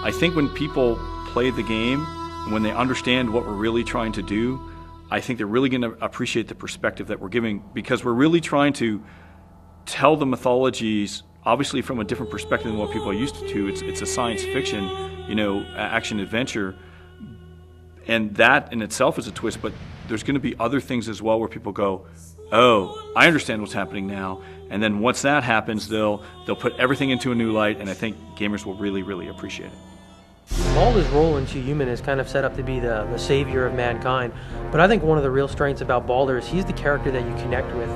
I think when people play the game, when they understand what we're really trying to do, I think they're really going to appreciate the perspective that we're giving, because we're really trying to tell the mythologies obviously from a different perspective than what people are used to. It's a science fiction, action adventure, and that in itself is a twist, but there's going to be other things as well where people go, oh, I understand what's happening now. And then once that happens, they'll put everything into a new light, and I think gamers will really, really appreciate it. Baldur's role in 2 Human is kind of set up to be the savior of mankind, but I think one of the real strengths about Baldur is he's the character that you connect with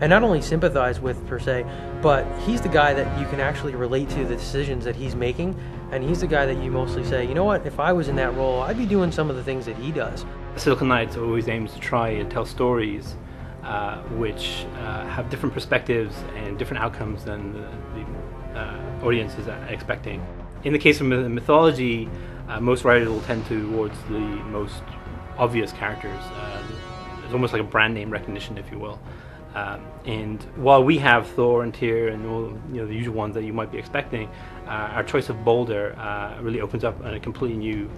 and not only sympathize with per se, but he's the guy that you can actually relate to the decisions that he's making, and he's the guy that you mostly say, you know what, if I was in that role, I'd be doing some of the things that he does. Silicon Knights always aims to try and tell stories which have different perspectives and different outcomes than the audience is expecting. In the case of mythology, most writers will tend towards the most obvious characters. It's almost like a brand name recognition, if you will. And while we have Thor and Tyr and all the usual ones that you might be expecting, our choice of Baldur really opens up a completely new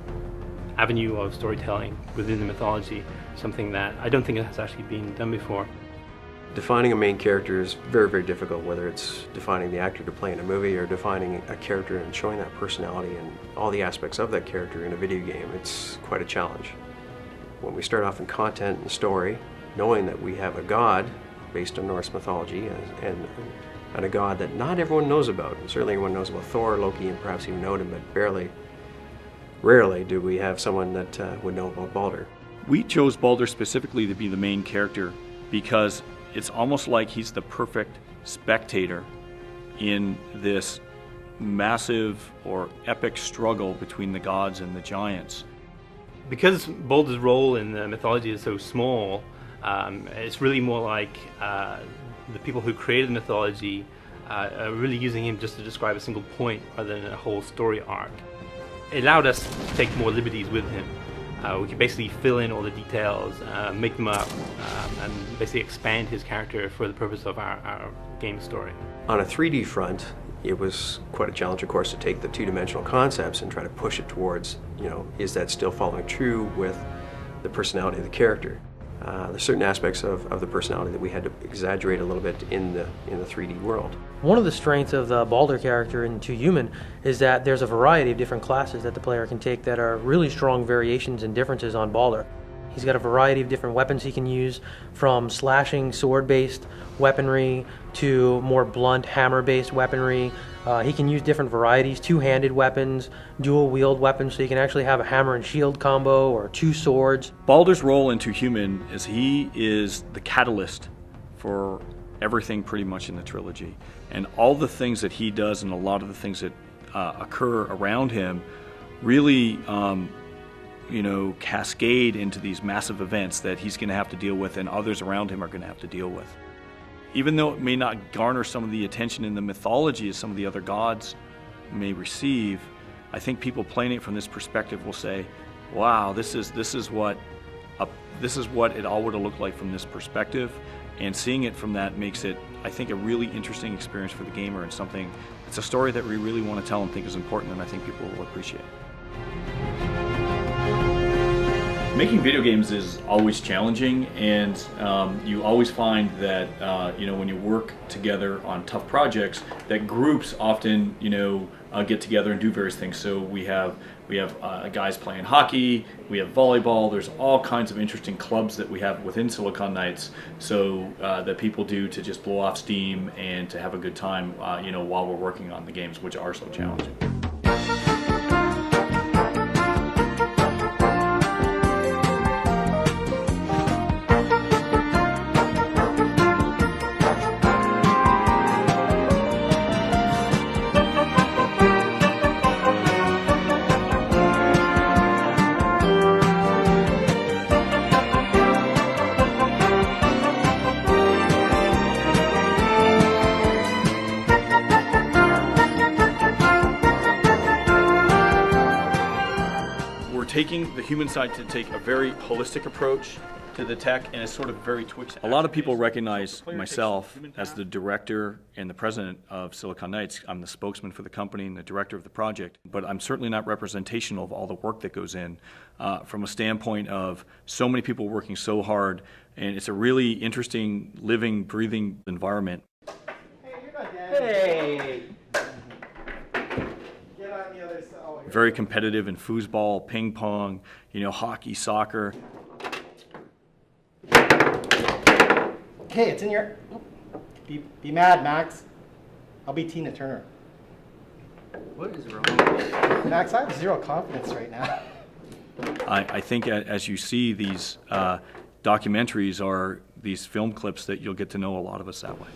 avenue of storytelling within the mythology, something that I don't think has actually been done before. Defining a main character is very, very difficult, whether it's defining the actor to play in a movie or defining a character and showing that personality and all the aspects of that character in a video game. It's quite a challenge. When we start off in content and story, knowing that we have a god based on Norse mythology and a god that not everyone knows about. Certainly everyone knows about Thor, Loki, and perhaps even Odin, but rarely do we have someone that would know about Baldur. We chose Baldur specifically to be the main character because it's almost like he's the perfect spectator in this massive or epic struggle between the gods and the giants. Because Baldur's role in the mythology is so small, it's really more like the people who created the mythology are really using him just to describe a single point rather than a whole story arc. It allowed us to take more liberties with him. We could basically fill in all the details, make them up, and basically expand his character for the purpose of our game story. On a 3D front, it was quite a challenge, of course, to take the two-dimensional concepts and try to push it towards, is that still following true with the personality of the character? There's certain aspects of the personality that we had to exaggerate a little bit in the 3D world. One of the strengths of the Baldur character in 2 Human is that there's a variety of different classes that the player can take that are really strong variations and differences on Baldur. He's got a variety of different weapons he can use, from slashing sword-based weaponry to more blunt hammer-based weaponry. He can use different varieties, two-handed weapons, dual-wield weapons, so you can actually have a hammer and shield combo or 2 swords. Baldur's role in 2 Human is he is the catalyst for everything pretty much in the trilogy. And all the things that he does and a lot of the things that occur around him really cascade into these massive events that he's going to have to deal with and others around him are going to have to deal with. Even though it may not garner some of the attention in the mythology as some of the other gods may receive, I think people playing it from this perspective will say, wow, this is what it all would have looked like from this perspective. And seeing it from that makes it, I think, a really interesting experience for the gamer, and something, it's a story that we really want to tell and think is important, and I think people will appreciate. Making video games is always challenging, and you always find that when you work together on tough projects, that groups often get together and do various things. So we have guys playing hockey, we have volleyball. There's all kinds of interesting clubs that we have within Silicon Knights, so that people do to just blow off steam and to have a good time, while we're working on the games, which are so challenging. Taking the human side to take a very holistic approach to the tech, and it's sort of very Twitch. A lot of people recognize myself as the director and the president of Silicon Knights. I'm the spokesman for the company and the director of the project, but I'm certainly not representational of all the work that goes in from a standpoint of so many people working so hard, and it's a really interesting, living, breathing environment. Hey, you're not dead. Hey! Get on the other side. Oh, Very competitive in foosball, ping pong, hockey, soccer. Okay, it's in your... Be mad, Max. I'll be Tina Turner. What is wrong with you? Max, I have zero confidence right now. I think as you see these documentaries are these film clips that you'll get to know a lot of us that way.